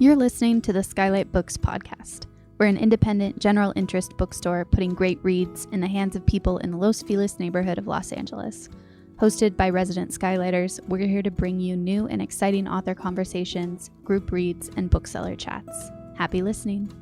You're listening to the Skylight Books podcast. We're an independent, general interest bookstore putting great reads in the hands of people in the Los Feliz neighborhood of Los Angeles. Hosted by resident Skylighters, we're here to bring you new and exciting author conversations, group reads, and bookseller chats. Happy listening.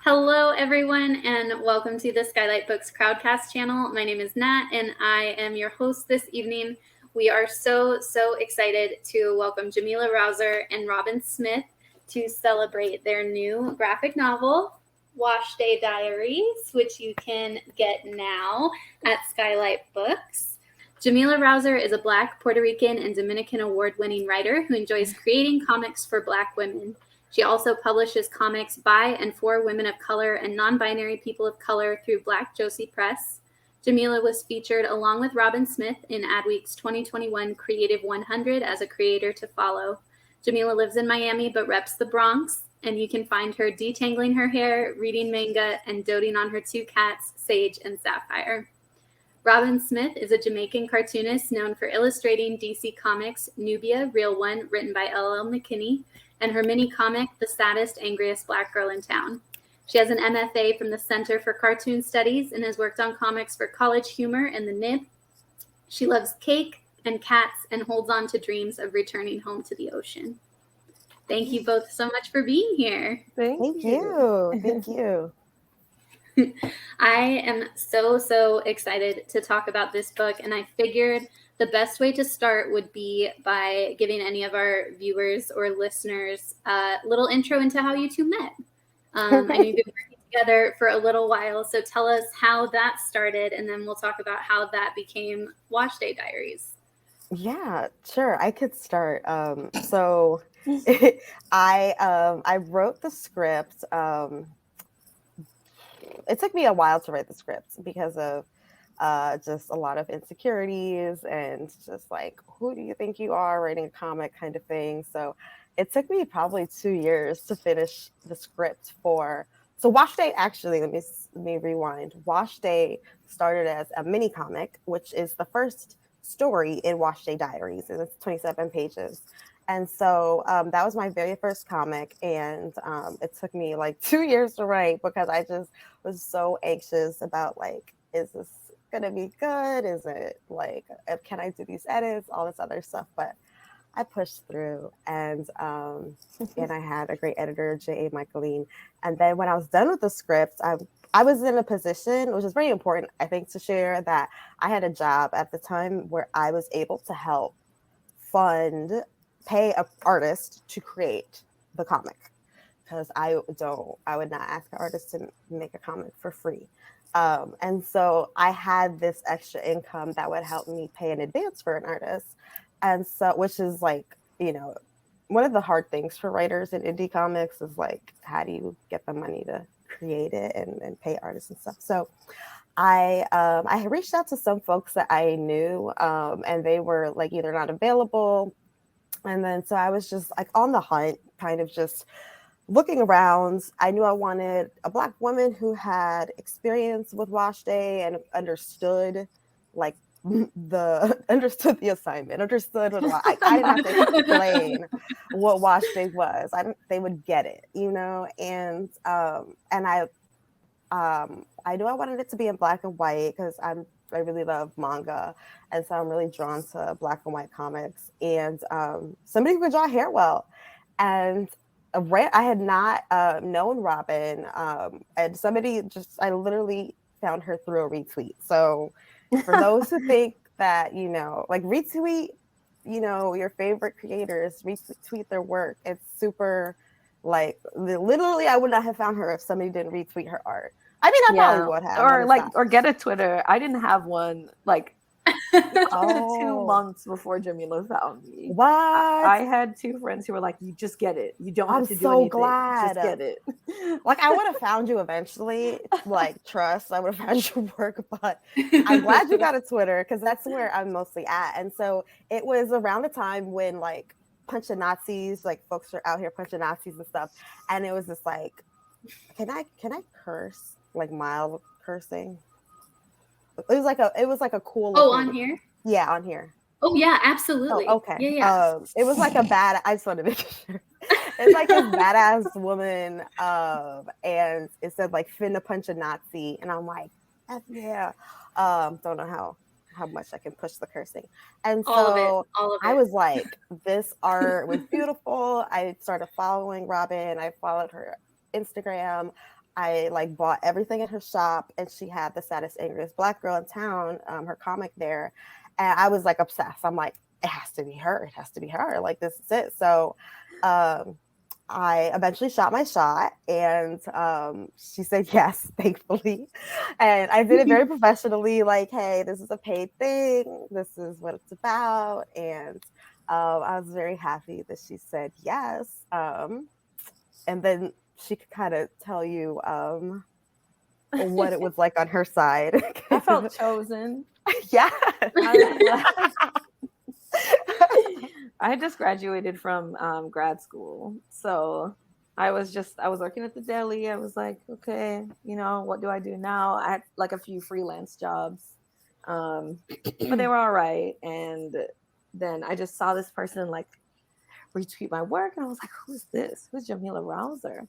Hello, everyone, and welcome to the Skylight Books CROWDCAST channel. My name is Nat, and I am your host this evening. We are so excited to welcome Jamila Rouser and Robyn Smith to celebrate their new graphic novel, Wash Day Diaries, which you can get now at Skylight Books. Jamila Rouser is a Black, Puerto Rican, and Dominican award-winning writer who enjoys creating comics for Black women. She also publishes comics by and for women of color and non-binary people of color through Black Josie Press. Jamila was featured along with Robyn Smith in Adweek's 2021 Creative 100 as a creator to follow. Jamila lives in Miami but reps the Bronx, and you can find her detangling her hair, reading manga, and doting on her two cats, Sage and Sapphire. Robyn Smith is a Jamaican cartoonist known for illustrating DC Comics' Nubia, Real One, written by L.L. McKinney, and her mini comic, The Saddest, Angriest Black Girl in Town. She has an MFA from the Center for Cartoon Studies and has worked on comics for College Humor and the Nib. She loves cake and cats and holds on to dreams of returning home to the ocean. Thank you both so much for being here. Thank you. Thank you. I am so excited to talk about this book, and I figured the best way to start would be by giving any of our viewers or listeners a little intro into how you two met. I know you've been working together for a little while, so tell us how that started, and then we'll talk about how that became Wash Day Diaries. Yeah, sure. I could start. So I wrote the script. It took me a while to write the script because of just a lot of insecurities and just like, who do you think you are writing a comic kind of thing. So it took me probably 2 years to finish the script for. So Wash Day, actually, let me rewind. Wash Day started as a mini comic, which is the first story in Wash Day Diaries, and it's 27 pages. And so that was my very first comic, and it took me like 2 years to write because I just was so anxious about like, is this gonna be good? Is it like, can I do these edits? All this other stuff, but I pushed through, and I had a great editor, J.A. Michaeline. And then when I was done with the script, I was in a position, which is very important, I think, to share, that I had a job at the time where I was able to help pay an artist to create the comic, because I would not ask an artist to make a comic for free. And so I had this extra income that would help me pay in advance for an artist. And so, which is like, one of the hard things for writers in indie comics is like, how do you get the money to create it and pay artists and stuff? So I reached out to some folks that I knew, and they were like either not available. And then, so I was just like on the hunt, kind of just looking around. I knew I wanted a Black woman who had experience with Wash Day and understood the assignment, understood what I didn't have to explain what Wash Day was. They would get it, and I knew I wanted it to be in black and white because I really love manga, and so I'm really drawn to black and white comics, and somebody who could draw hair well. And I had not known Robyn, and I literally found her through a retweet. So for those who think that, like retweet, your favorite creators, retweet their work. It's super, like, literally, I would not have found her if somebody didn't retweet her art. I mean, I probably would have. Or get a Twitter. I didn't have one, like, 2 months before Jamila found me. What? I had 2 friends who were like, you just get it. You don't have to do anything. I'm so glad. Just get it. Like, I would have found you eventually. Like, trust, I would have found your work. But I'm glad you got a Twitter, because that's where I'm mostly at. And so it was around the time when, like, punching Nazis, like, folks are out here punching Nazis and stuff. And it was just like, can I curse? Like, mild cursing? It was like a cool. Oh, on here? Yeah, on here. Oh yeah, Oh, absolutely. okay. Yeah, yeah. It was like a bad. I just want to make sure. It's like this badass woman, and it said like "finna punch a Nazi," and I'm like, F yeah. Don't know how much I can push the cursing, and All of it. so All of I it. was like, this art was beautiful. I started following Robyn. I followed her Instagram. I like bought everything in her shop, and she had the saddest, angriest black girl in town. Her comic there, and I was like obsessed. I'm like, it has to be her. It has to be her. Like, this is it. So um, I eventually shot my shot, and she said yes, thankfully. And I did it very professionally, like, hey, this is a paid thing. This is what it's about. And I was very happy that she said yes. And then she could kind of tell you what it was like on her side. I felt chosen. Yeah. I just graduated from grad school, so I was working at the deli. I was like, okay, what do I do now? I had like a few freelance jobs, but they were all right. And then I just saw this person like retweet my work, and I was like, who's this? Who's Jamila Rouser?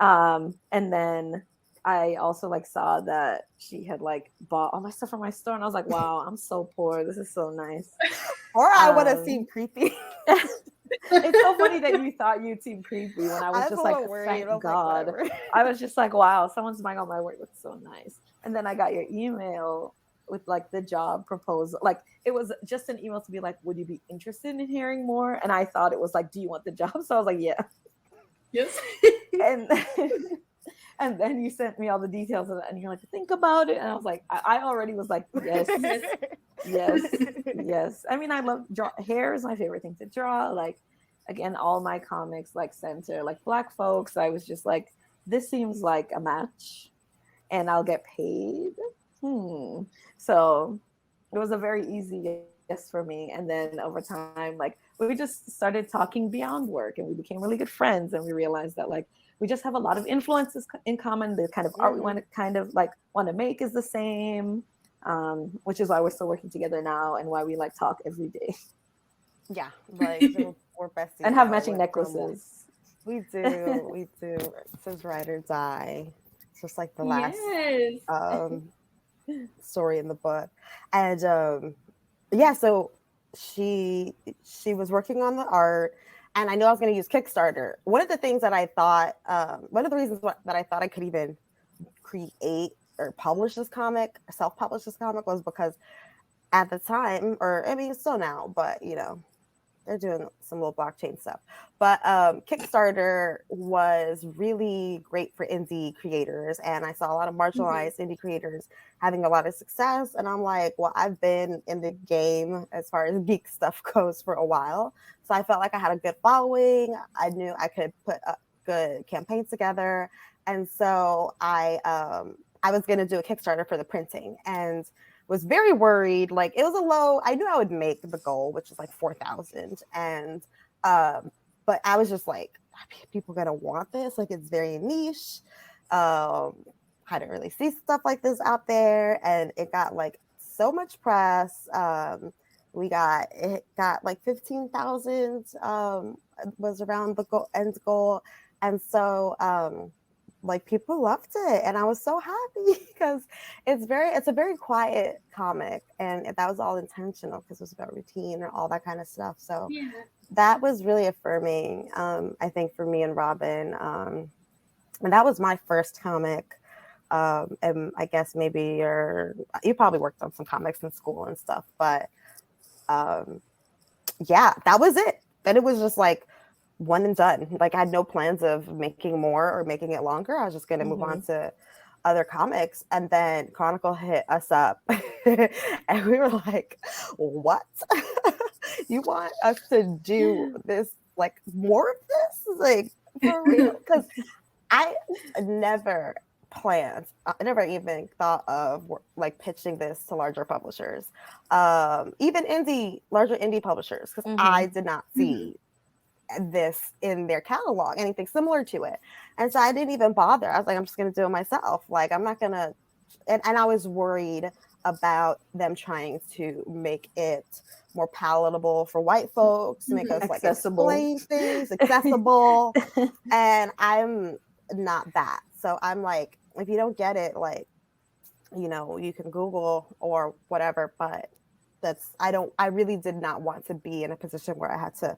And then I also like saw that she had like bought all my stuff from my store, and I was like, wow, I'm so poor. This is so nice. Or I would have seemed creepy. It's so funny that you thought you'd seem creepy when I was just like, thank God. Like, I was just like, wow, someone's buying all my work. That's so nice. And then I got your email with like the job proposal. Like, it was just an email to be like, would you be interested in hearing more? And I thought it was like, do you want the job? So I was like, yeah. Yes. And then you sent me all the details of it, and you're like, think about it. And I was like, I already was like, yes, yes. I mean, I love hair is my favorite thing to draw. Like, again, all my comics like center like Black folks. I was just like, this seems like a match, and I'll get paid. So it was a very easy yes for me. And then over time, like, we just started talking beyond work, and we became really good friends, and we realized that like we just have a lot of influences in common. The kind of art we want to kind of like want to make is the same, which is why we're still working together now, and why we like talk every day. Yeah, like we're besties and have matching necklaces. We do. It says ride or die. It's just like the last story in the book. And yeah, so she was working on the art, and I know I was going to use Kickstarter. One of the things that I thought, one of the reasons that I thought I could even create or publish this comic, self-publish this comic, was because at the time, or I mean, still now, but they're doing some little blockchain stuff. But Kickstarter was really great for indie creators, and I saw a lot of marginalized indie creators having a lot of success. And I'm like, well, I've been in the game as far as geek stuff goes for a while, so I felt like I had a good following. I knew I could put good campaigns together, and so I was going to do a Kickstarter for the printing, and was very worried. Like, it was a low, I knew I would make the goal, which is like 4,000. And, but I was just like, are people gonna want this? Like, it's very niche. I didn't really see stuff like this out there. And it got like so much press. It got like 15,000, was around the end goal. And so, like, people loved it, and I was so happy because it's a very quiet comic, and that was all intentional because it was about routine and all that kind of stuff. So that was really affirming, I think, for me and Robyn. And that was my first comic. And I guess maybe you probably worked on some comics in school and stuff, but yeah, that was it. Then it was just like one and done. Like, I had no plans of making more or making it longer. I was just going to move on to other comics. And then Chronicle hit us up and we were like, what? You want us to do this, like, more of this? Like, for real? Because I never planned, I never even thought of like pitching this to larger publishers, even larger indie publishers, because I did not see this in their catalog, anything similar to it. And so I didn't even bother. I was like, I'm just going to do it myself. Like, I'm not going to, and I was worried about them trying to make it more palatable for white folks, make us like Accessible. explain things, accessible. And I'm not that. So I'm like, if you don't get it, like, you know, you can Google or whatever, but I really did not want to be in a position where I had to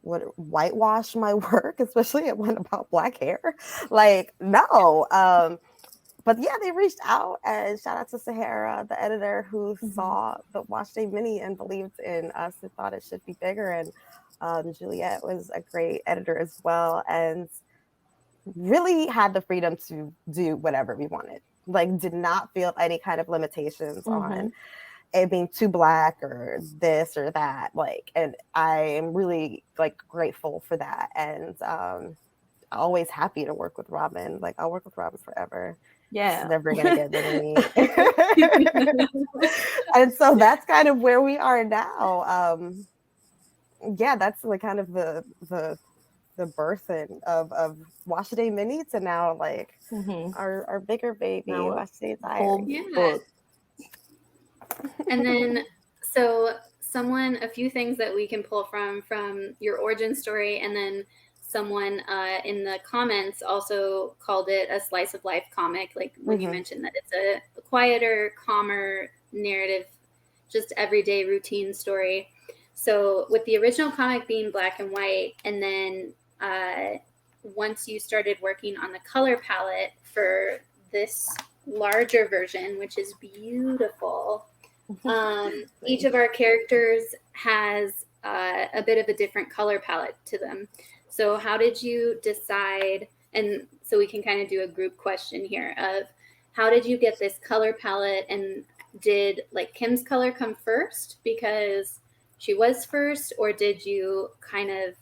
what whitewash my work, especially it went about Black hair. Like, no. But yeah, they reached out, and shout out to Sahara, the editor, who saw the Wash Day Mini and believed in us and thought it should be bigger. And Juliet was a great editor as well, and really had the freedom to do whatever we wanted. Like, did not feel any kind of limitations on it being too Black or this or that. Like, and I am really like grateful for that, and always happy to work with Robyn. Like, I'll work with Robyn forever. Yeah, she's never gonna get rid of me. And so that's kind of where we are now. Yeah, that's like kind of the birthing of Wash Day Mini to now, like, our bigger baby, Wash Day Diaries. Yeah. And then, so a few things that we can pull from your origin story, and then someone in the comments also called it a slice of life comic, like when you mentioned that it's a quieter, calmer narrative, just everyday routine story. So with the original comic being black and white, and then once you started working on the color palette for this larger version, which is beautiful, each of our characters has a bit of a different color palette to them. So how did you decide, and so we can kind of do a group question here of how did you get this color palette, and did like Kim's color come first because she was first, or did you kind of,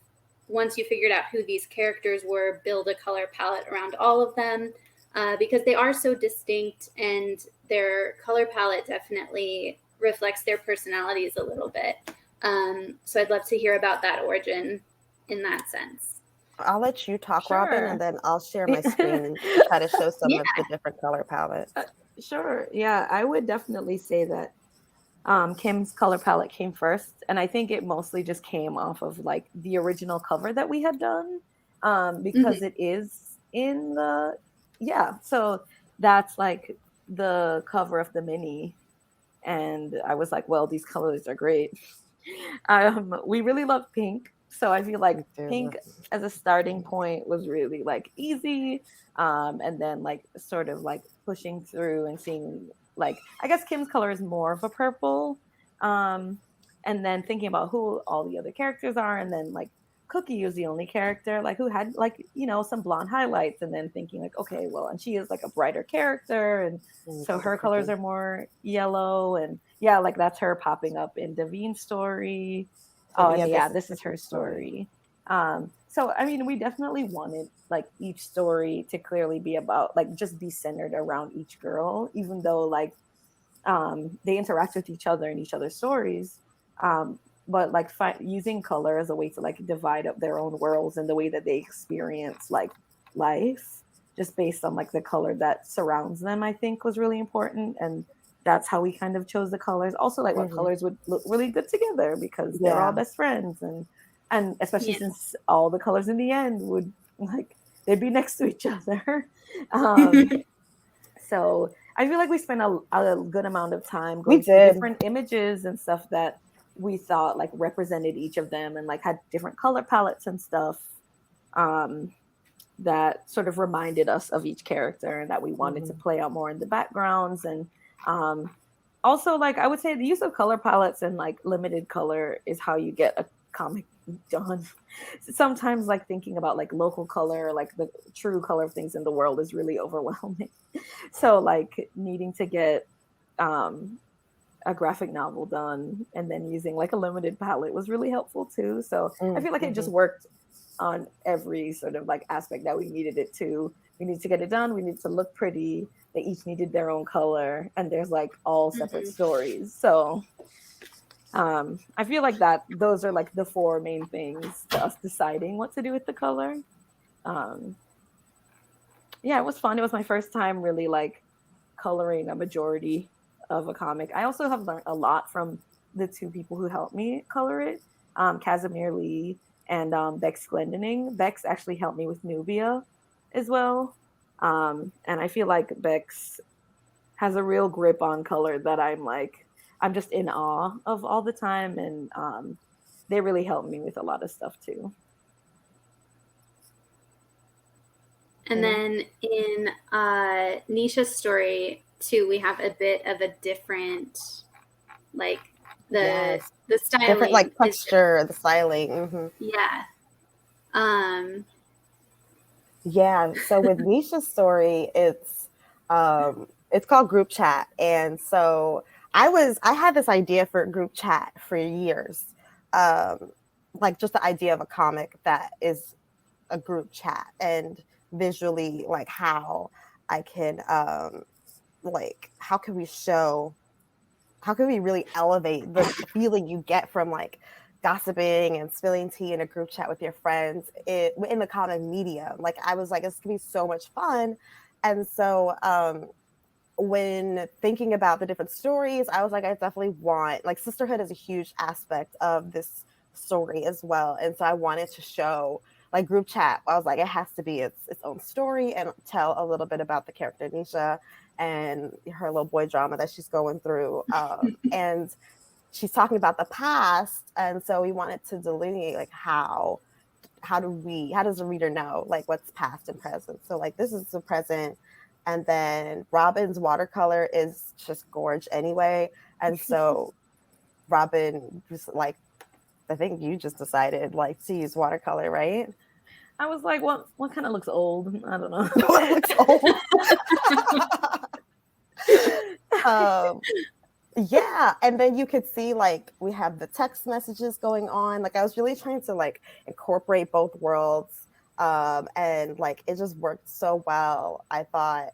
once you figured out who these characters were, build a color palette around all of them? Because they are so distinct, and their color palette definitely reflects their personalities a little bit. So I'd love to hear about that origin in that sense. I'll let you talk, Robyn, and then I'll share my screen to try to show some of the different color palettes. Sure. Yeah, I would definitely say that Kim's color palette came first, and I think it mostly just came off of like the original cover that we had done, because it is in the so that's like the cover of the mini, and I was like, well, these colors are great. We really love pink, so I feel like pink as a starting point was really like easy, and then like sort of like pushing through and seeing, like, I guess Kim's color is more of a purple, and then thinking about who all the other characters are, and then like Cookie was the only character like who had like, you know, some blonde highlights, and then thinking like, okay, well, and she is like a brighter character, and so her colors are more yellow, and yeah, like that's her popping up in Davine's story. This is her story. So I mean, we definitely wanted like each story to clearly be about like just be centered around each girl, even though like they interact with each other in each other's stories, but like using color as a way to like divide up their own worlds and the way that they experience like life just based on like the color that surrounds them, I think was really important. And that's how we kind of chose the colors. Also, like what colors would look really good together, because they're all best friends, and especially since all the colors in the end would like they'd be next to each other. So I feel like we spent a good amount of time going through different images and stuff that we thought like represented each of them, and like had different color palettes and stuff that sort of reminded us of each character, and that we wanted to play out more in the backgrounds. And also, like, I would say the use of color palettes and like limited color is how you get a comic done. Sometimes like thinking about like local color or like the true color of things in the world is really overwhelming. So like needing to get a graphic novel done and then using like a limited palette was really helpful too. So I feel like it just worked on every sort of like aspect that we needed it to. We need to get it done. We need to look pretty. They each needed their own color, and there's like all separate stories. So I feel like that those are like the four main things to us deciding what to do with the color. Yeah, it was fun. It was my first time really like coloring a majority of a comic. I also have learned a lot from the two people who helped me color it, Casimir Lee and Bex Glendening. Bex actually helped me with Nubia as well. And I feel like Bex has a real grip on color that I'm just in awe of all the time. And they really helped me with a lot of stuff too. And then in Nisha's story too, we have a bit of a different, like the styling, different like texture, the styling. Mm-hmm. Yeah. Yeah. So with Nisha's story, it's called Group Chat, and so I had this idea for Group Chat for years, like just the idea of a comic that is a group chat, and visually like how I can like how can we really elevate the feeling you get from like gossiping and spilling tea in a group chat with your friends in the comic medium. Like I was like, it's gonna be so much fun. And so when thinking about the different stories, I was like, I definitely want, like, sisterhood is a huge aspect of this story as well. And so I wanted to show, like, group chat. I was like, it has to be its own story and tell a little bit about the character Nisha and her little boy drama that she's going through. And she's talking about the past. And so we wanted to delineate, like, how does the reader know, like, what's past and present? So, like, this is the present. And then Robyn's watercolor is just gorge anyway. And so Robyn just like, I think you just decided like to use watercolor, right? I was like, what kind of looks old? I don't know. What looks old? Yeah. And then you could see like we have the text messages going on. Like I was really trying to like incorporate both worlds. And like it just worked so well. I thought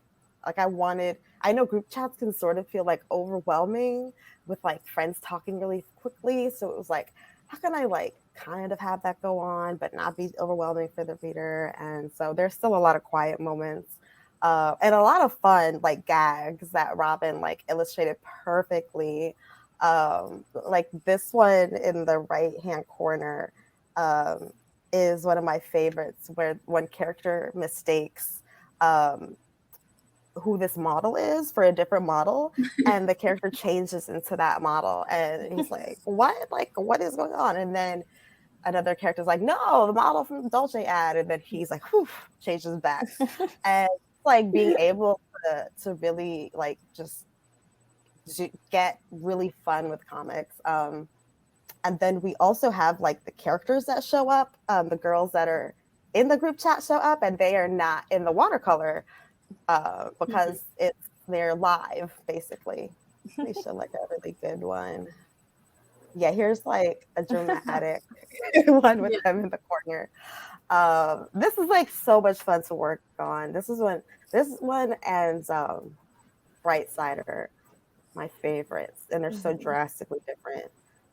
like I know group chats can sort of feel like overwhelming with like friends talking really quickly. So it was like, how can I like kind of have that go on, but not be overwhelming for the reader? And so there's still a lot of quiet moments. And a lot of fun like gags that Robyn like illustrated perfectly. Like this one in the right hand corner is one of my favorites, where one character mistakes who this model is for a different model, and the character changes into that model, and he's like, what is going on? And then another character's like, no, the model from the Dolce ad, and then he's like, whew, changes back. And like being able to really like just get really fun with comics. And then we also have like the characters that show up. The girls that are in the group chat show up, and they are not in the watercolor because they're live, basically. They show like a really good one. Yeah, here's like a dramatic one with them in the corner. This is like so much fun to work on. This one and Bright Side are my favorites, and they're so drastically different.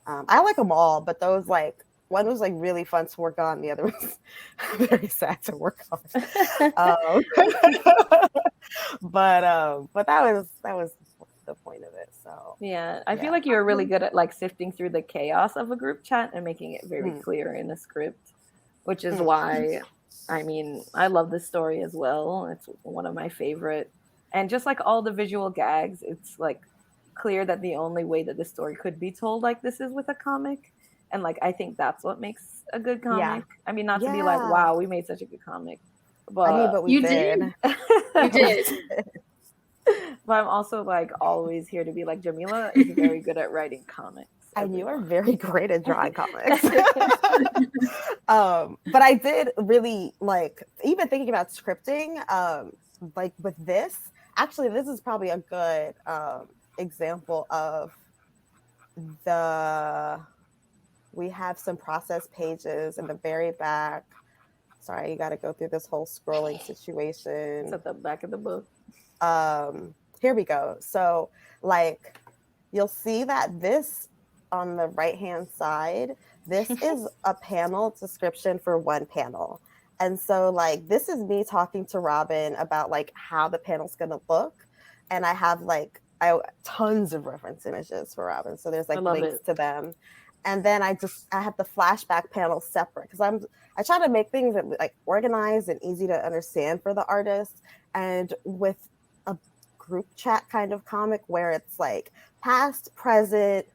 I like them all, but those like one was like really fun to work on, the other was very sad to work on. But that was the point of it. So yeah, I feel like you're really good at like sifting through the chaos of a group chat and making it very clear in a script, which is why I mean I love this story as well. It's one of my favorite, and just like all the visual gags, it's like clear that the only way that the story could be told like this is with a comic. And like I think that's what makes a good comic. I mean, not to be like, wow, we made such a good comic, but I mean, but we did. You did. But I'm also like always here to be like, Jamila is very good at writing comics. And you are very great at drawing comics. But I did really like, even thinking about scripting, like with this, actually, this is probably a good example of we have some process pages in the very back. Sorry, you got to go through this whole scrolling situation. It's at the back of the book. Here we go. So like, you'll see that this on the right-hand side, this is a panel description for one panel. And so like this is me talking to Robyn about like how the panel's gonna look. And I have like tons of reference images for Robyn. So there's I like love links it. to them. And then I have the flashback panel separate because I try to make things that like organized and easy to understand for the artist. And with a group chat kind of comic where it's like past, present,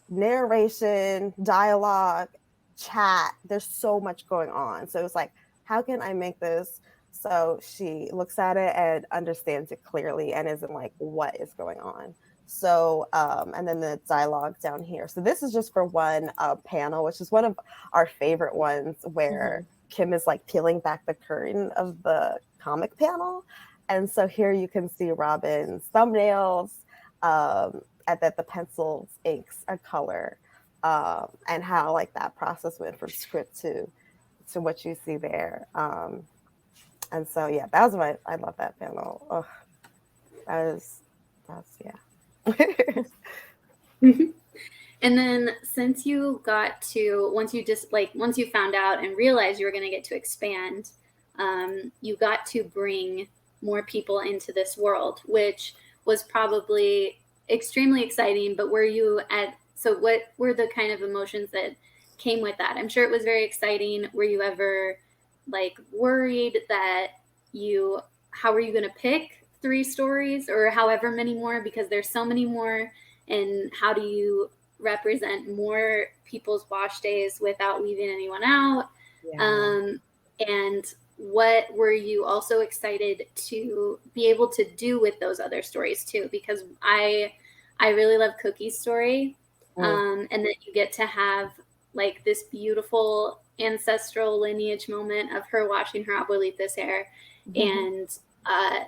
narration, dialogue, chat. There's so much going on. So it's like, how can I make this so she looks at it and understands it clearly and isn't like, what is going on? So, and then the dialogue down here. So this is just for one panel, which is one of our favorite ones where Kim is like peeling back the curtain of the comic panel. And so here you can see Robyn's thumbnails, and that the pencils, inks, a color, and how like that process went from script to what you see there. And so yeah, that was I love that panel. Oh, that's yeah. And then since you got to once you found out and realized you were going to get to expand, you got to bring more people into this world, which was probably extremely exciting. But what were the kind of emotions that came with that? I'm sure it was very exciting. Were you ever like worried that how were you going to pick 3 stories or however many more, because there's so many more, and how do you represent more people's wash days without leaving anyone out? Yeah. And what were you also excited to be able to do with those other stories too? Because I really love Cookie's story, and that you get to have like this beautiful ancestral lineage moment of her washing her abuelita's hair, and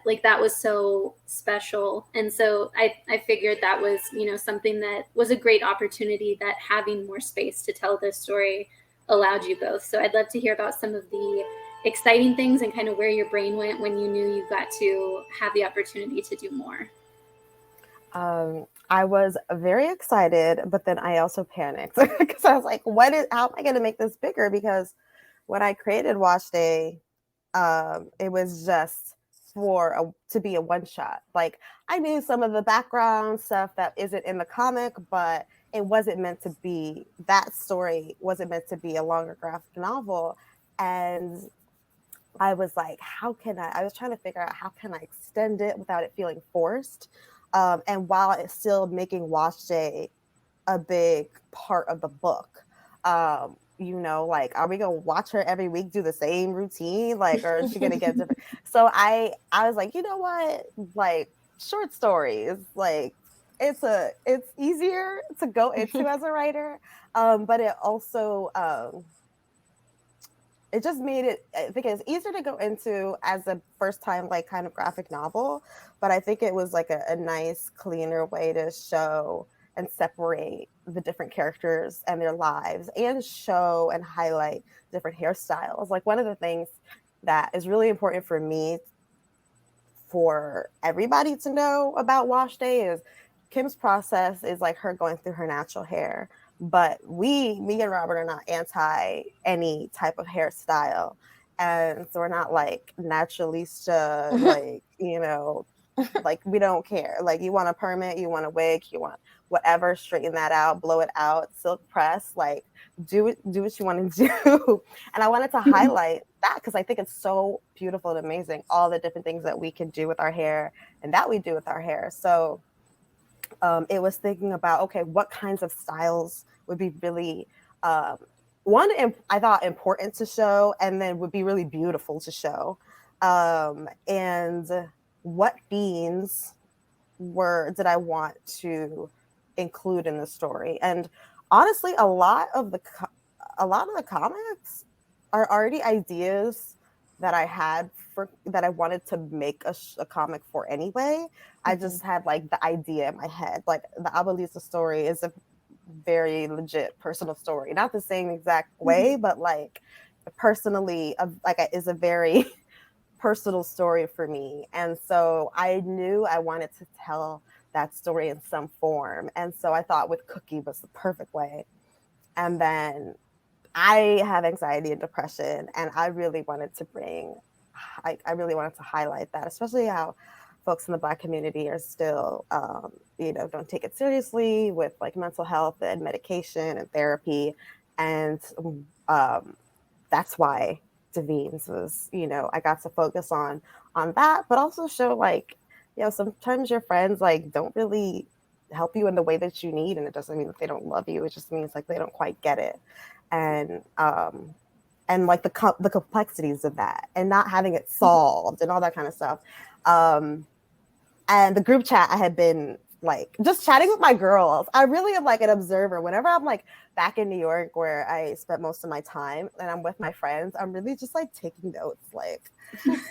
like that was so special. And so I figured that was something that was a great opportunity, that having more space to tell this story allowed you both. So I'd love to hear about some of the exciting things and kind of where your brain went when you knew you got to have the opportunity to do more. I was very excited, but then I also panicked because I was like, how am I going to make this bigger? Because when I created Wash Day, it was just to be a one shot. Like I knew some of the background stuff that isn't in the comic, but it wasn't meant to be, that story wasn't meant to be a longer graphic novel. And I was like, I was trying to figure out how can I extend it without it feeling forced. And while it's still making Wash Day a big part of the book. Like, are we gonna watch her every week do the same routine? Like, or is she gonna get different? So I was like, you know what? Like, short stories, like it's easier to go into as a writer. But it also it just made it, I think it's easier to go into as a first time like kind of graphic novel, but I think it was like a nice cleaner way to show and separate the different characters and their lives and show and highlight different hairstyles. Like one of the things that is really important for me for everybody to know about Wash Day is Kim's process is like her going through her natural hair. But me and Robert are not anti any type of hairstyle. And so we're not like naturalista, like, like we don't care. Like you want a permit, you want a wig, you want whatever, straighten that out, blow it out, silk press, like do what you want to do. And I wanted to highlight that because I think it's so beautiful and amazing, all the different things that we can do with our hair and that we do with our hair. So it was thinking about, okay, what kinds of styles would be really I thought important to show, and then would be really beautiful to show, and what themes did I want to include in the story. And honestly, a lot of the comics are already ideas that I had that I wanted to make a comic for anyway. I just had like the idea in my head. Like the Abuelita story is a very legit personal story, not the same exact way, but like personally, is a very personal story for me. And so I knew I wanted to tell that story in some form. And so I thought with Cookie was the perfect way. And then I have anxiety and depression, and I really wanted to I really wanted to highlight that, especially how folks in the Black community are still, don't take it seriously with like mental health and medication and therapy. And that's why Davines was, I got to focus on that, but also show like, sometimes your friends like don't really help you in the way that you need, and it doesn't mean that they don't love you. It just means like they don't quite get it, and like the complexities of that, and not having it solved, and all that kind of stuff. And the group chat, I had been like just chatting with my girls. I really am like an observer. Whenever I'm like back in New York, where I spent most of my time, and I'm with my friends, I'm really just like taking notes, like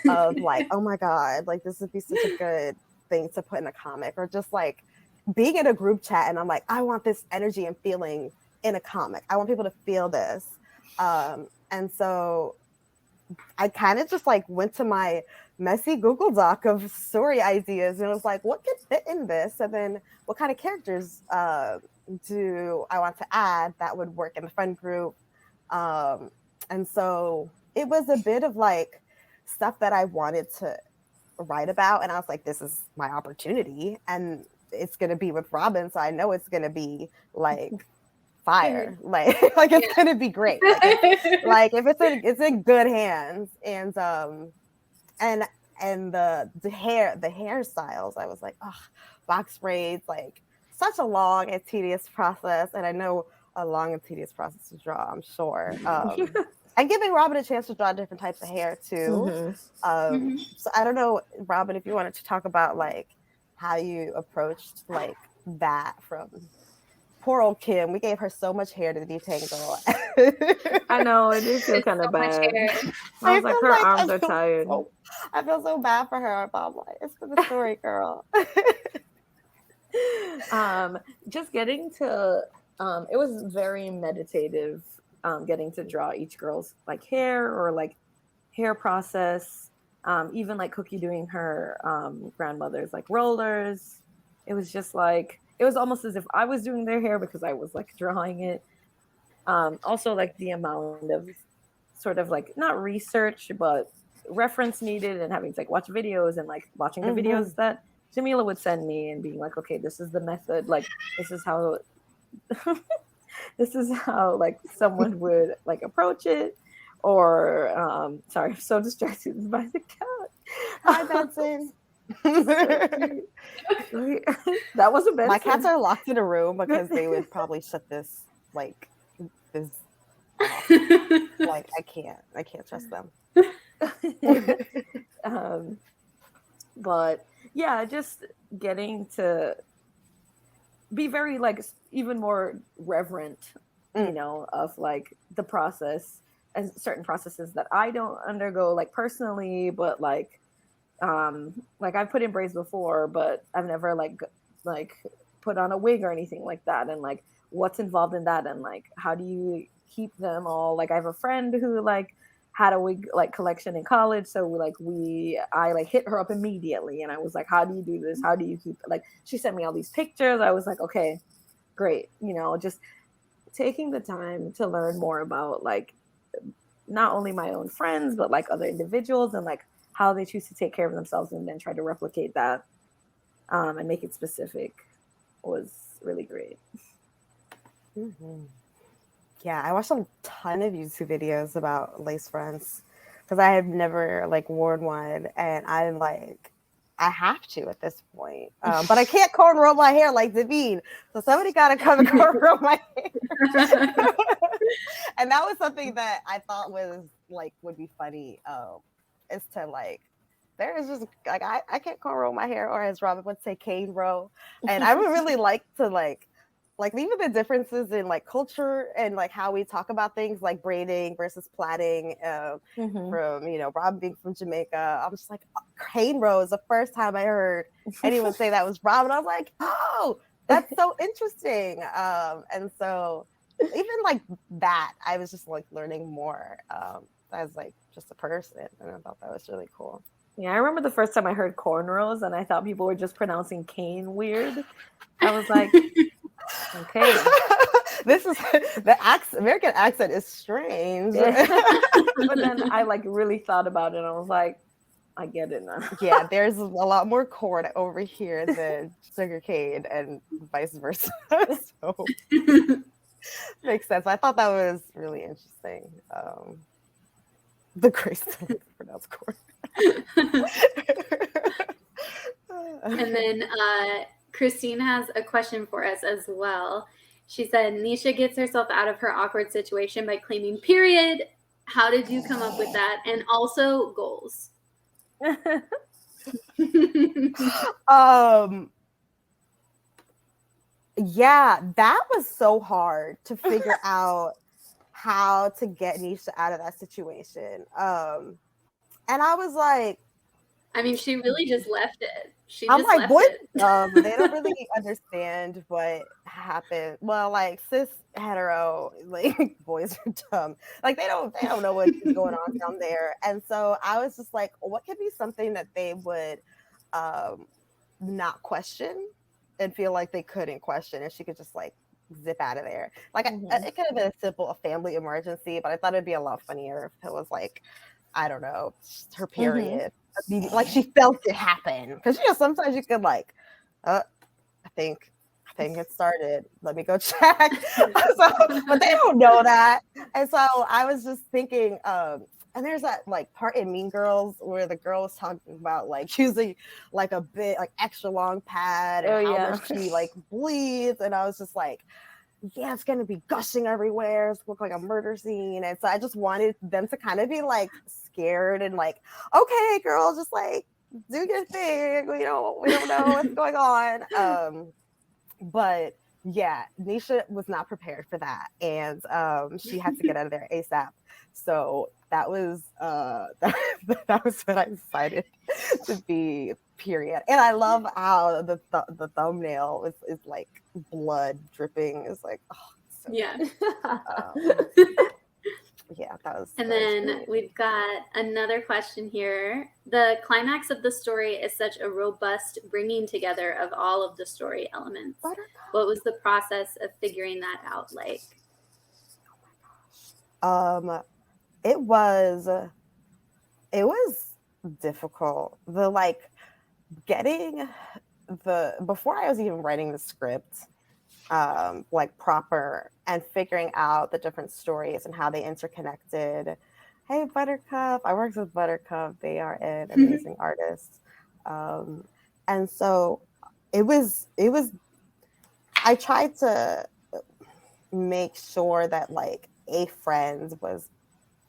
of like, oh my God, like this would be such a good thing to put in a comic, or just like being in a group chat and I'm like, I want this energy and feeling in a comic. I want people to feel this. And so I kind of just like went to my messy Google Doc of story ideas, and it was like, what could fit in this? And then what kind of characters do I want to add that would work in the friend group? And so it was a bit of like stuff that I wanted to write about. And I was like, this is my opportunity. And it's going to be with Robyn. So I know it's going to be like fire, like it's gonna be great, like if it's in good hands. And the hairstyles, I was like, oh, box braids, like such a long and tedious process, and I know a long and tedious process to draw, I'm sure. And giving Robyn a chance to draw different types of hair too. So I don't know, Robyn, if you wanted to talk about like how you approached like that from poor old Kim. We gave her so much hair to detangle. I know, it did feel kind of bad. I was like, her arms are tired. I feel so bad for her, but I'm like, it's for the story, girl. Just getting to, it was very meditative, getting to draw each girl's like hair or like hair process, even like Cookie doing her grandmother's like rollers. It was just like, it was almost as if I was doing their hair because I was like drawing it. Also like the amount of sort of like not research, but reference needed, and having to like watch videos and like watching the videos that Jamila would send me and being like, okay, this is the method. Like, this is how, this is how like someone would like approach it. Or, sorry, I'm so distracted by the cat. Hi, Benson. That was a bad. My cats are locked in a room because they would probably shut this off. Like I can't trust them. But yeah, just getting to be very like even more reverent, of like the process and certain processes that I don't undergo like personally, but like I've put in braids before, but I've never like put on a wig or anything like that, and like what's involved in that, and like how do you keep them all. Like I have a friend who like had a wig like collection in college, so I like hit her up immediately, and I was like, how do you do this, how do you keep it? Like she sent me all these pictures. I was like, okay, great. Just taking the time to learn more about like not only my own friends but like other individuals, and like how they choose to take care of themselves, and then try to replicate that and make it specific was really great. Yeah, I watched a ton of YouTube videos about lace fronts because I have never like worn one, and I'm like, I have to at this point, but I can't cornrow my hair like Davine, so somebody got to come and cornrow my hair. And that was something that I thought was like would be funny, is to like, there is just like I can't cornrow my hair, or as Robyn would say, cane row, and I would really like to like even the differences in like culture and like how we talk about things like braiding versus plaiting, from Robyn being from Jamaica. I'm just like, cane row is the first time I heard anyone say that was Robyn. I was like, oh, that's so interesting. And so even like that, I was just like learning more as like just a person, and I thought that was really cool. Yeah, I remember the first time I heard cornrows, and I thought people were just pronouncing cane weird. I was like, okay. This is the American accent is strange. But then I like really thought about it and I was like, I get it now. Yeah, there's a lot more corn over here than sugarcane and vice versa. So makes sense. I thought that was really interesting. The grace to pronounce corn. And then Christine has a question for us as well. She said, Nisha gets herself out of her awkward situation by claiming period. How did you come up with that? And also goals. Yeah, that was so hard to figure out how to get Nisha out of that situation. And I was like, I mean, she really just left it. I'm like, boys, they don't really understand what happened. Well, like cis hetero, like boys are dumb. Like they don't know what's going on down there. And so I was just like, what could be something that they would not question and feel like they couldn't question, and she could just like zip out of there. Like it could have been a family emergency, but I thought it'd be a lot funnier if it was like, I don't know, her period. Like she felt it happen, because sometimes you could like, I think it started. Let me go check. But they don't know that, and so I was just thinking. And there's that like part in Mean Girls where the girl was talking about like using like a bit like extra long pad and how much she like bleeds, and I was just like, yeah, it's gonna be gushing everywhere. It's look like a murder scene. And so I just wanted them to kind of be like scared and like, okay, girl, just like do your thing. We don't know what's going on. But yeah, Nisha was not prepared for that, and she had to get out of there ASAP. So that was that was what I decided to be period. And I love how the thumbnail is like blood dripping. It's like, oh, so yeah. Yeah, that was. And then we've got another question here. The climax of the story is such a robust bringing together of all of the story elements. What was the process of figuring that out like? It was difficult. The like getting before I was even writing the script, like proper, and figuring out the different stories and how they interconnected. Hey, Buttercup! I worked with Buttercup. They are an amazing artist, and so it was. I tried to make sure that like a friend was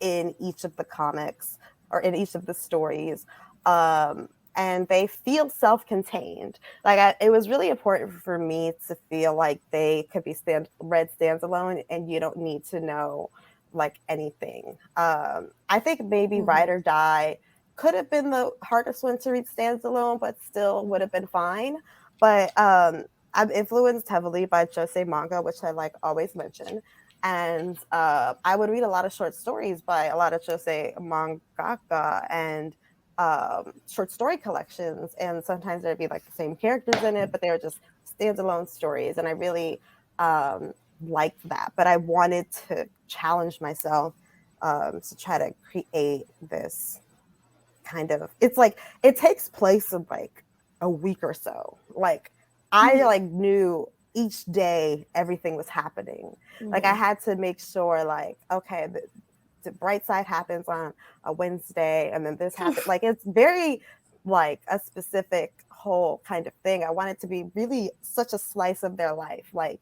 in each of the comics or in each of the stories, and they feel self-contained. Like it was really important for me to feel like they could be read standalone, and you don't need to know like anything. I think maybe Ride or Die could have been the hardest one to read standalone, but still would have been fine. But I'm influenced heavily by josei manga, which I like always mention. And I would read a lot of short stories by a lot of josei mangaka and short story collections. And sometimes there'd be like the same characters in it, but they were just standalone stories. And I really liked that. But I wanted to challenge myself to try to create this kind of, it's like, it takes place in like a week or so. Like I like knew each day everything was happening. Like I had to make sure like, okay, the bright side happens on a Wednesday, and then this happens. Like it's very like a specific whole kind of thing. I want it to be really such a slice of their life. Like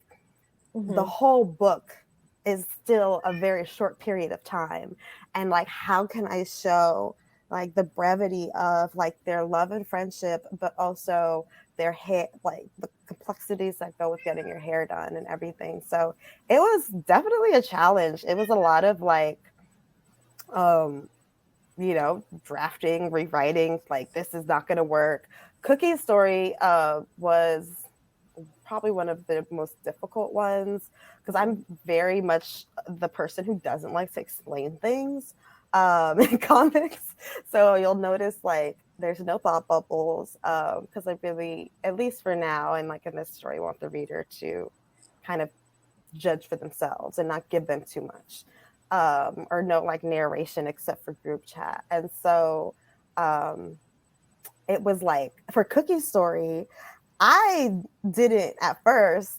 the whole book is still a very short period of time. And like, how can I show like the brevity of like their love and friendship, but also their hair, like the complexities that go with getting your hair done and everything. So it was definitely a challenge. It was a lot of like, you know, drafting, rewriting, like this is not going to work. Cookie's story was probably one of the most difficult ones, because I'm very much the person who doesn't like to explain things in comics. So you'll notice like there's no thought bubbles, because I really, at least for now, and like in this story, want the reader to kind of judge for themselves and not give them too much, or no like narration except for group chat. And so it was like for Cookie's story, I didn't at first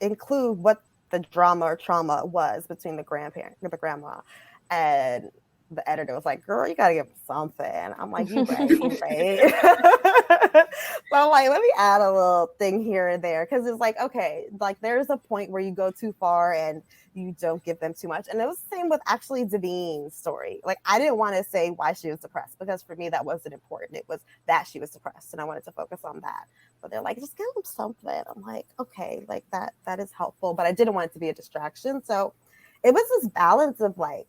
include what the drama or trauma was between the grandparent, the grandma, and the editor was like, "Girl, you gotta give them something." I'm like, "You right, you right." So I'm like, let me add a little thing here and there, because it's like, okay, like there's a point where you go too far and you don't give them too much. And it was the same with actually Davine's story. Like, I didn't want to say why she was depressed, because for me that wasn't important. It was that she was depressed, and I wanted to focus on that. But they're like, just give them something. I'm like, okay, like that is helpful, but I didn't want it to be a distraction. So it was this balance of like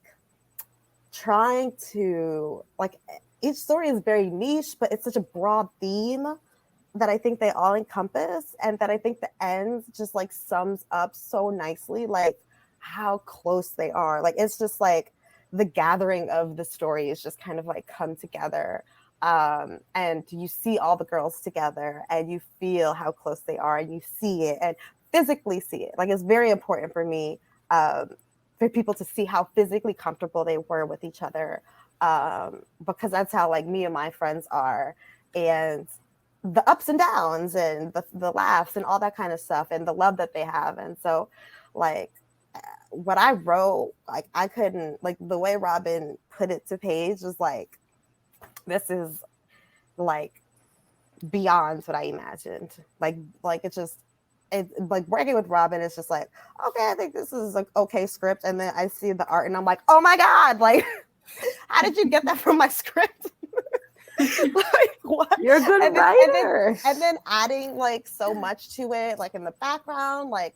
trying to, like, each story is very niche, but it's such a broad theme that I think they all encompass, and that I think the end just like sums up so nicely, like how close they are. Like, it's just like the gathering of the stories just kind of like come together. And you see all the girls together and you feel how close they are, and you see it and physically see it. Like, it's very important for me, for people to see how physically comfortable they were with each other, because that's how like me and my friends are, and the ups and downs and the laughs and all that kind of stuff, and the love that they have. And so like what I wrote, like I couldn't, like the way Robyn put it to page was like, this is like beyond what I imagined. Like it's just, it, like working with Robyn is just like, okay, I think this is like okay script, and then I see the art and I'm like, oh my god, like how did you get that from my script? Like, what? You're a good writer. And then adding like so much to it, like in the background, like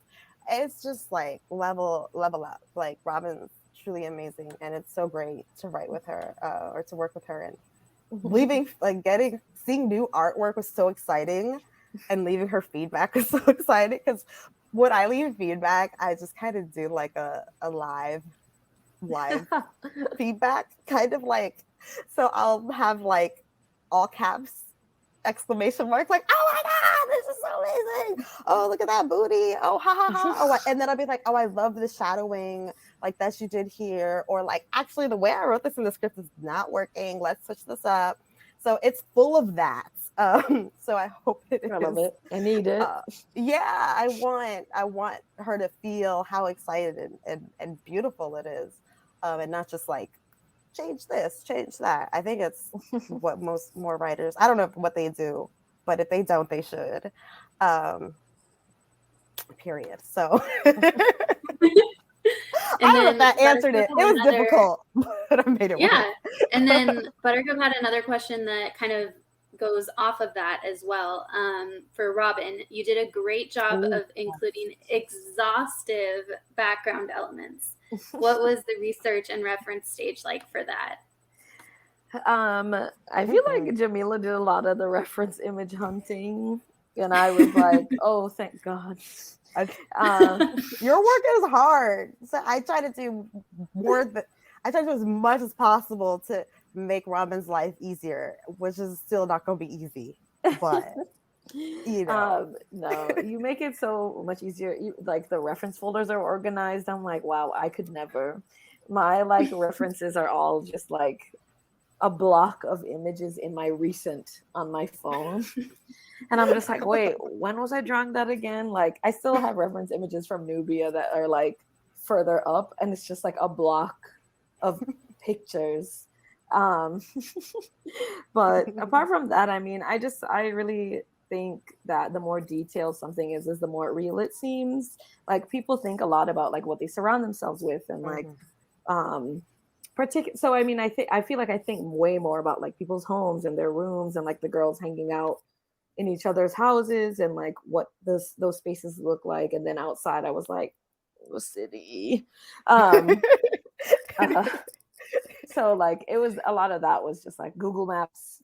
it's just like level up. Like, Robyn's truly amazing, and it's so great to write with her, or to work with her. And leaving, like seeing new artwork was so exciting, and leaving her feedback was so exciting, because when I leave feedback, I just kind of do like a live feedback, kind of like, so I'll have like all caps exclamation marks, like, oh my god, this is so amazing, oh look at that booty, oh ha ha ha, oh, and then I'll be like, oh, I love the shadowing like that you did here, or like, actually the way I wrote this in the script is not working, let's switch this up. So it's full of that. So I hope it is. I love it. I need it. Yeah, I want her to feel how excited and beautiful it is, and not just like, change this, change that. I think it's what more writers, I don't know what they do, but if they don't, they should. Period. So I don't know if that answered it. It was difficult, but I made it work. Yeah. And then Buttercup had another question that kind of goes off of that as well. For Robyn, you did a great job of including exhaustive background elements. What was the research and reference stage like for that? I feel like Jamila did a lot of the reference image hunting, and I was like, oh, thank God. Your work is hard, so I try to do I try to do as much as possible to make Robyn's life easier, which is still not going to be easy, but you know. No, you make it so much easier. Like the reference folders are organized. I'm like, wow, I could never. My like references are all just like a block of images in my recent on my phone. And I'm just like, wait, when was I drawing that again? Like, I still have reference images from Nubia that are like further up, and it's just like a block of pictures. But apart from that, I mean, I really think that the more detailed something is the more real it seems. Like, people think a lot about like what they surround themselves with, and like so I mean, I feel like I think way more about like people's homes and their rooms, and like the girls hanging out in each other's houses, and like what those spaces look like. And then outside I was like, the city. So like it was a lot of that was just like Google Maps,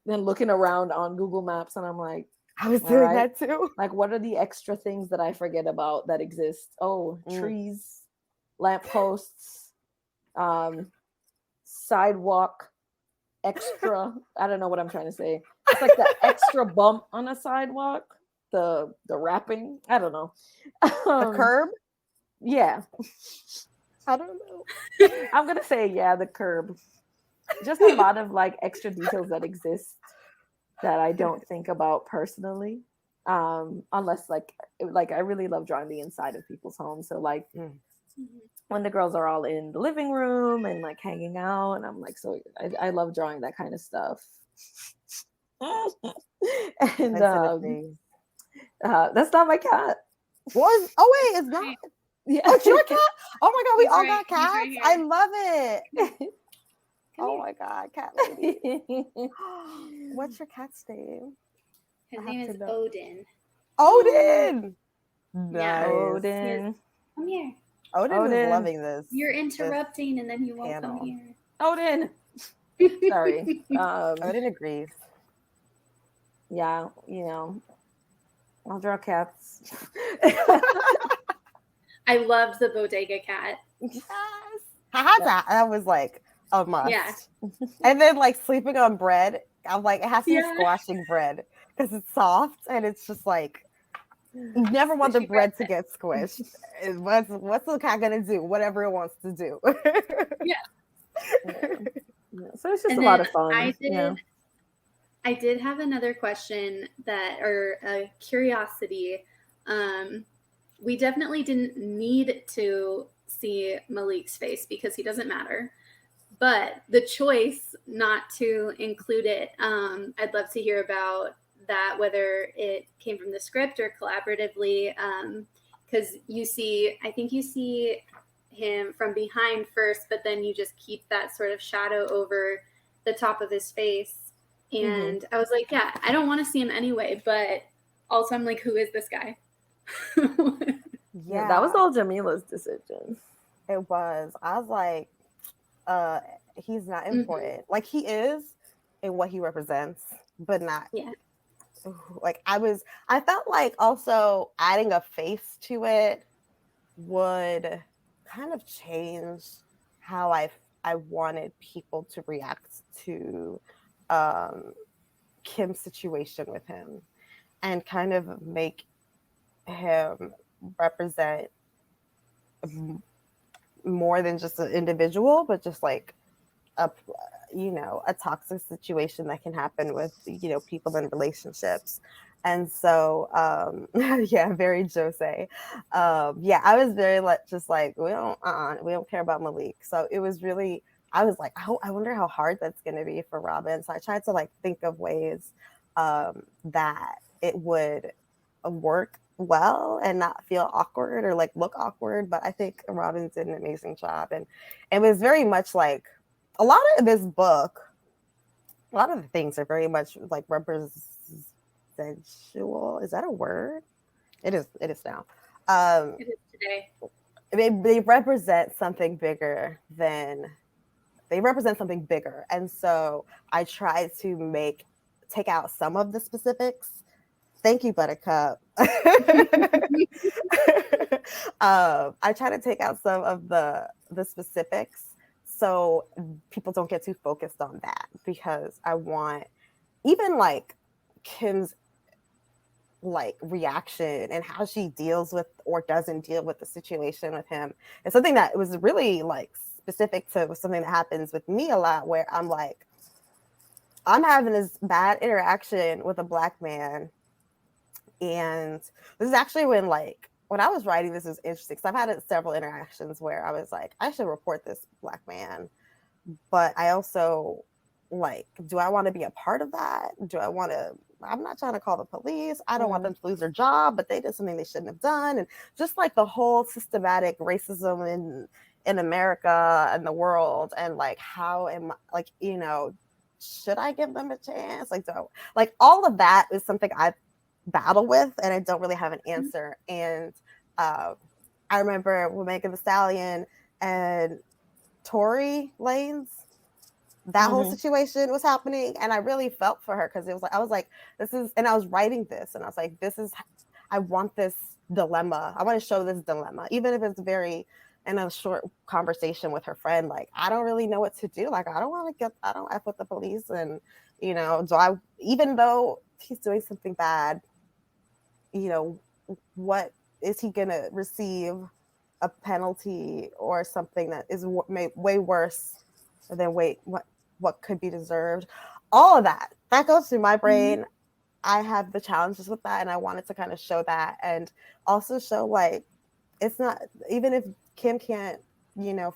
then looking around on Google Maps, and I'm like, I was doing that too. Like, what are the extra things that I forget about that exist? Oh, trees, lampposts, sidewalk, extra. I don't know what I'm trying to say. It's like the extra bump on a sidewalk. the wrapping. I don't know. The curb? Yeah. I don't know. I'm gonna say the curb. Just a lot of like extra details that exist that I don't think about personally. Unless like I really love drawing the inside of people's homes. So like when the girls are all in the living room and like hanging out, and I'm like, so I love drawing that kind of stuff. And that's not my cat. What? Oh wait, it's not. Yeah. Oh, it's your cat? Oh my god, we all got cats. Right, I love it. Oh my god, cat lady. What's your cat's name? His name is Odin. Odin. Yeah. Nice. Odin. Come here. Odin is loving this. You're interrupting, and then you won't come here. Odin. Sorry. Odin agrees. Yeah, you know, I'll draw cats. I loved the bodega cat. Yes. I had that. That was like a must. Yeah. And then like sleeping on bread. I'm like, it has to be squashing bread because it's soft and it's just like you never want the bread to get squished. What's the cat gonna do? Whatever it wants to do. Yeah. So it's just a lot of fun. I did have another question or a curiosity. We definitely didn't need to see Malik's face because he doesn't matter. But the choice not to include it, I'd love to hear about that, whether it came from the script or collaboratively. Because I think you see him from behind first, but then you just keep that sort of shadow over the top of his face. And I was like, yeah, I don't want to see him anyway. But also I'm like, who is this guy? Yeah, that was all Jamila's decision. It was. I was like, he's not important. Like he is in what he represents, but not. Yeah. Like I felt like also adding a face to it would kind of change how I wanted people to react to Kim's situation with him, and kind of make him represent more than just an individual, but just like a toxic situation that can happen with people in relationships. And so very Jose. I was very just like we don't care about Malik. So it was really, I was like, I wonder how hard that's going to be for Robyn. So I tried to like think of ways that it would work well and not feel awkward or like look awkward. But I think Robyn did an amazing job, and it was very much like a lot of this book. A lot of the things are very much like representational. Is that a word? It is. It is now. It is today. They represent something bigger and so I tried to take out some of the specifics. Thank you, Buttercup. I try to take out some of the specifics so people don't get too focused on that, because I want even like Kim's like reaction and how she deals with or doesn't deal with the situation with him. It's something that was really like specific to something that happens with me a lot, where I'm like, I'm having this bad interaction with a Black man. And this is actually when I was writing this was interesting, because I've had several interactions where I was like, I should report this Black man. But I also like, do I want to be a part of that? I'm not trying to call the police. I don't want them to lose their job, but they did something they shouldn't have done. And just like the whole systematic racism in America and the world, and like, how am I, like, should I give them a chance? Like all of that is something I battle with, and I don't really have an answer. And I remember when Megan Thee Stallion and Tory Lanez, that whole situation was happening, and I really felt for her, because it was like, I was like, this is, and I was writing this, and I was like, I want this dilemma. I want to show this dilemma, even if it's very in a short conversation with her friend. Like, I don't really know what to do. Like, I don't F with the police, and even though he's doing something bad, you know, what is he gonna receive a penalty or something that is way worse than what could be deserved. All of that goes through my brain. I have the challenges with that, and I wanted to kind of show that, and also show like it's not, even if Kim can't,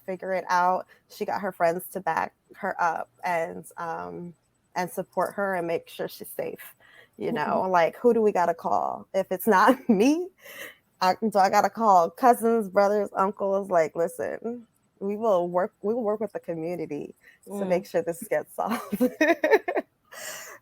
figure it out, she got her friends to back her up and support her and make sure she's safe. Like, who do we gotta call if it's not me? I gotta call cousins, brothers, uncles. Like, listen, we will work with the community to make sure this gets solved.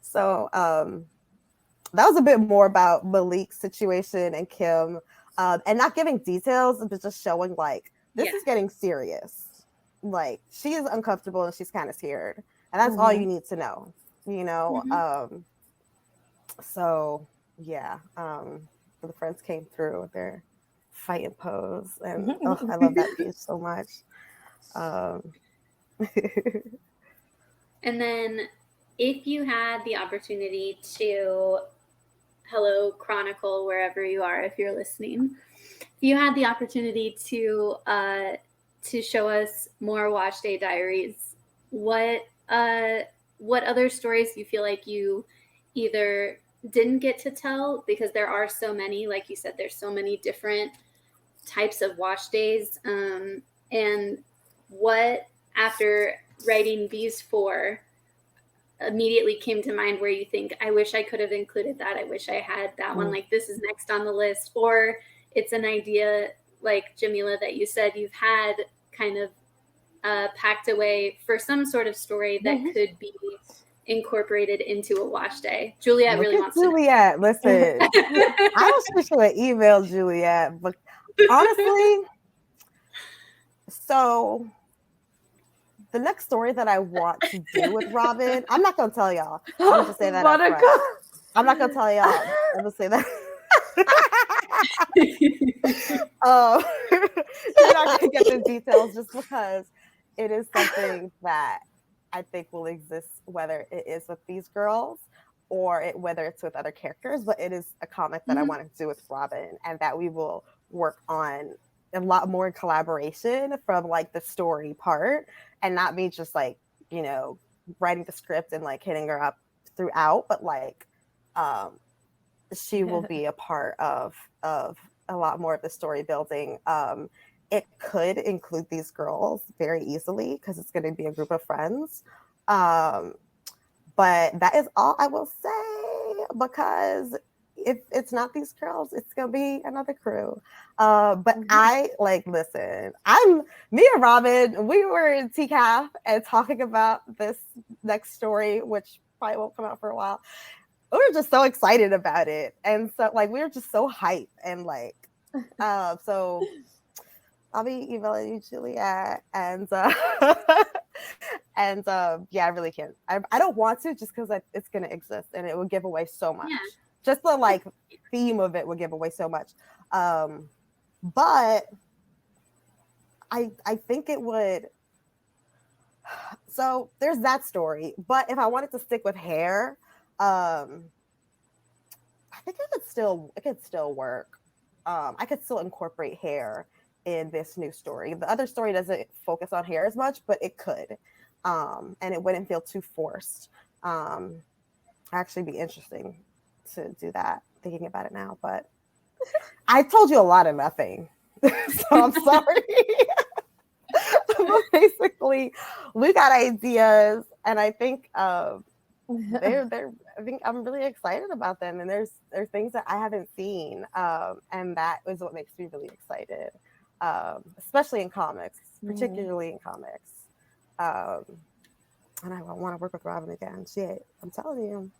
So that was a bit more about Malik's situation and Kim, and not giving details, but just showing like this is getting serious. Like, she is uncomfortable and she's kind of scared, and that's all you need to know. So yeah, the friends came through with their fighting pose, and I love that piece so much. And then, if you had the opportunity to, hello Chronicle, wherever you are, if you're listening, if you had the opportunity to show us more Wash Day Diaries, what other stories do you feel like you either didn't get to tell, because there are so many, like you said, there's so many different types of wash days, and what, after writing these 4, immediately came to mind where you think, I wish I could have included that, I wish I had that one, like this is next on the list? Or it's an idea like Jamila that you said you've had kind of packed away for some sort of story that could be incorporated into a wash day. Juliet really wants Juliet, listen. I was supposed to email Juliet, but honestly, so the next story that I want to do with Robyn, I'm not gonna tell y'all. I'm gonna just say that up front. I'm not gonna tell y'all. I'm gonna say that. You're not gonna get the details, just because it is something that I think will exist, whether it is with these girls or whether it's with other characters. But it is a comic that I want to do with Robyn, and that we will work on a lot more in collaboration, from like the story part, and not me just like, writing the script and like hitting her up throughout, but like she will be a part of a lot more of the story building. It could include these girls very easily because it's going to be a group of friends. But that is all I will say, because if it's not these girls, it's going to be another crew. But I listen, me and Robyn, we were in TCAF and talking about this next story, which probably won't come out for a while. We were just so excited about it. And so we were just so hyped, and so I'll be emailing you, Juliet, and and yeah, I really can't. I don't want to, just because it's going to exist, and it would give away so much. Yeah. Just the theme of it would give away so much. But I think it would. So there's that story. But if I wanted to stick with hair, I think it could still work. I could still incorporate hair in this new story. The other story doesn't focus on hair as much, but it could, and it wouldn't feel too forced. Actually, be interesting to do that, thinking about it now. But I told you a lot of nothing, so I'm sorry. But basically, we got ideas, and I think they're I think I'm really excited about them, and there's things that I haven't seen, and that is what makes me really excited, especially in comics, particularly in comics. And I want to work with Robyn again. Shit, I'm telling you,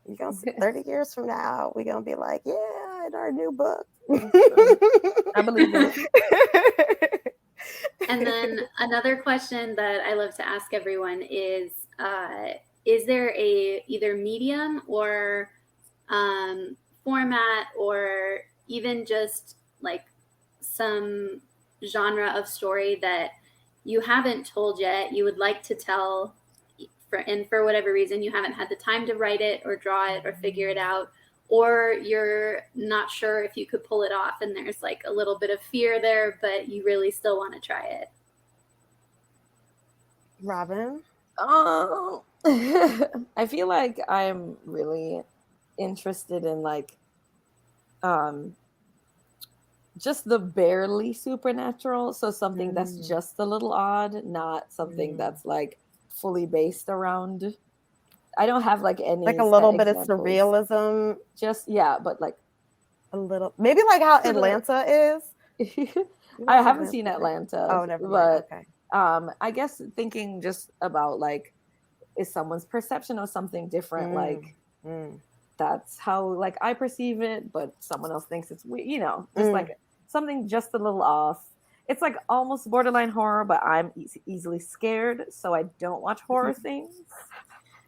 you're gonna see 30 years from now, we're gonna be like, yeah, in our new book. I believe it. And then another question that I love to ask everyone is there either medium or format, or even just some genre of story that you haven't told yet, you would like to tell, and for whatever reason you haven't had the time to write it or draw it or figure it out, or you're not sure if you could pull it off and there's like a little bit of fear there, but you really still want to try it? Robyn? Oh, I feel like I'm really interested in like just the barely supernatural. So something that's just a little odd, not something that's like fully based around. I don't have like any like a little bit examples. of surrealism. Just yeah, but like a little, maybe like how Atlanta is. I haven't seen Atlanta. Oh, never mind. Okay. I guess thinking just about like, is someone's perception of something different? Like, that's how like I perceive it, but someone else thinks it's weird. You know, just like something just a little off. It's like almost borderline horror, but I'm easily scared, so I don't watch horror things.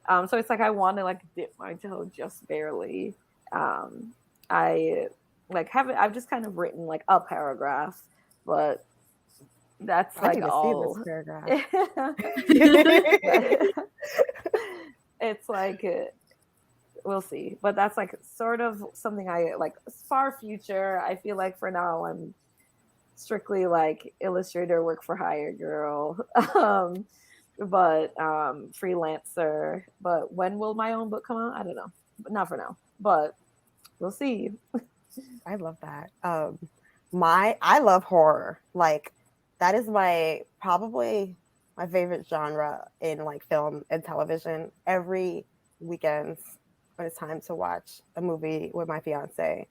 So it's like I want to like dip my toe just barely. I like haven't. I've just kind of written like a paragraph, but that's like all. See this paragraph. It's like we'll see, but that's like sort of something I like far future. I feel like for now I'm strictly like illustrator, work for hire girl. But freelancer. But when will my own book come out? I don't know, but not for now. But we'll see. I love that. I love horror. Like that is probably my favorite genre in like film and television. Every weekend when it's time to watch a movie with my fiance,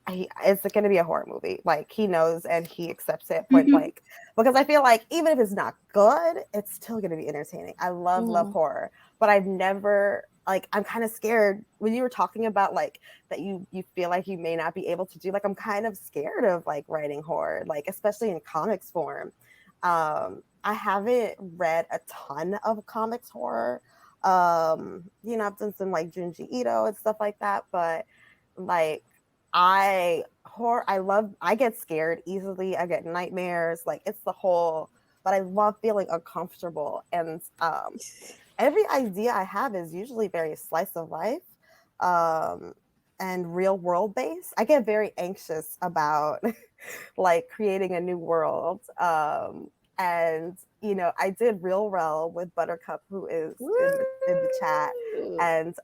it's going to be a horror movie. Like he knows and he accepts it point blank, because I feel like even if it's not good, it's still going to be entertaining. I love horror, but I've never like, I'm kind of scared when you were talking about like that you feel like you may not be able to do, like, I'm kind of scared of like writing horror, like especially in comics form. I haven't read a ton of comics horror. You know, I've done some like Junji Ito and stuff like that, but like I get scared easily. I get nightmares. Like it's the whole, but I love feeling uncomfortable. And every idea I have is usually very slice of life and real world based. I get very anxious about like creating a new world. And you know, I did Real Rel with Buttercup, who is in the chat, and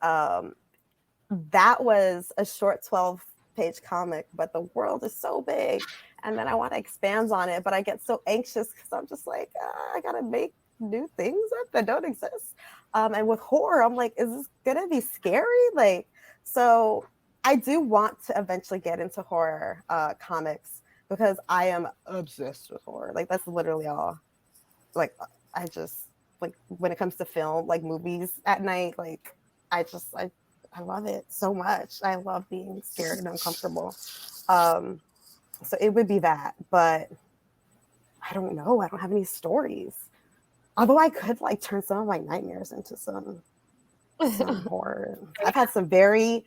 that was a short 12-page comic, but the world is so big, and then I want to expand on it, but I get so anxious because I'm just like, I gotta make new things up that don't exist. And with horror, I'm like, is this gonna be scary? Like, so I do want to eventually get into horror comics because I am obsessed with horror. Like that's literally all. Like I just like when it comes to film, like movies at night, like I love it so much. I love being scared and uncomfortable. So it would be that, but I don't know. I don't have any stories. Although I could like turn some of my nightmares into some horror. I've had some very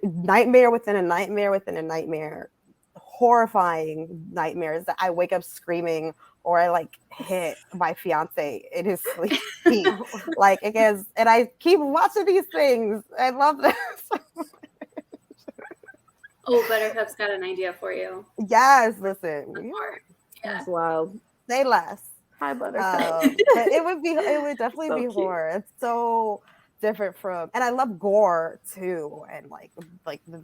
nightmare within a nightmare within a nightmare, horrifying nightmares that I wake up screaming, or I like hit my fiance in his sleep. Like again, and I keep watching these things. I love them. Oh, Buttercup's got an idea for you. Yes, listen. Yeah. That's wild. Say less. Hi, Buttercup. It would definitely So be cute. horror. It's so different from, and I love gore too, and like the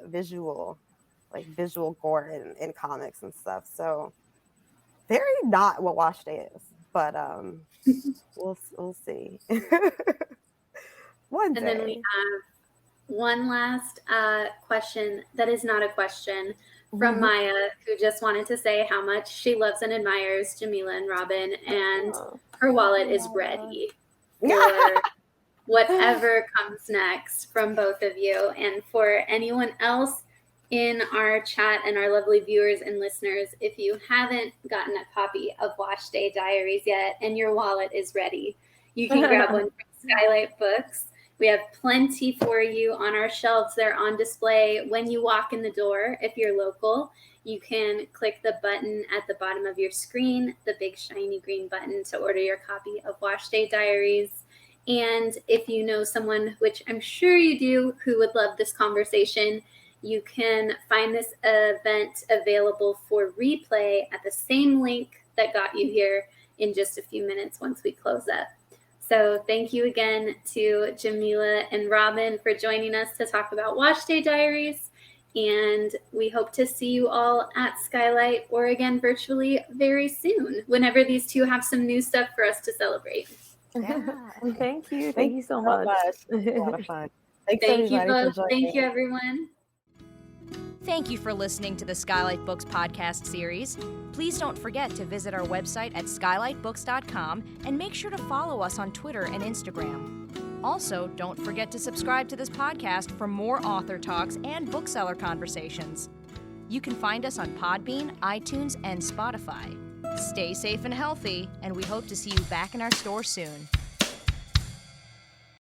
visual gore in comics and stuff. So very not what Wash Day is, but we'll see. One day. And then we have one last question that is not a question from Maya, who just wanted to say how much she loves and admires Jamila and Robyn, and her wallet is ready for whatever comes next from both of you. And for anyone else in our chat and our lovely viewers and listeners, if you haven't gotten a copy of Wash Day Diaries yet and your wallet is ready, you can grab one from Skylight Books. We have plenty for you on our shelves. They're on display when you walk in the door. If you're local, you can click the button at the bottom of your screen, the big shiny green button, to order your copy of Wash Day Diaries. And if you know someone, which I'm sure you do, who would love this conversation, you can find this event available for replay at the same link that got you here in just a few minutes once we close up. So thank you again to Jamila and Robyn for joining us to talk about Wash Day Diaries. And we hope to see you all at Skylight or again virtually very soon, whenever these two have some new stuff for us to celebrate. Yeah. Thank you. Thank you so much. It's a lot of fun. Thanks Thank you everybody both. for joining. Thank you, everyone. Thank you for listening to the Skylight Books podcast series. Please don't forget to visit our website at skylightbooks.com and make sure to follow us on Twitter and Instagram. Also, don't forget to subscribe to this podcast for more author talks and bookseller conversations. You can find us on Podbean, iTunes, and Spotify. Stay safe and healthy, and we hope to see you back in our store soon.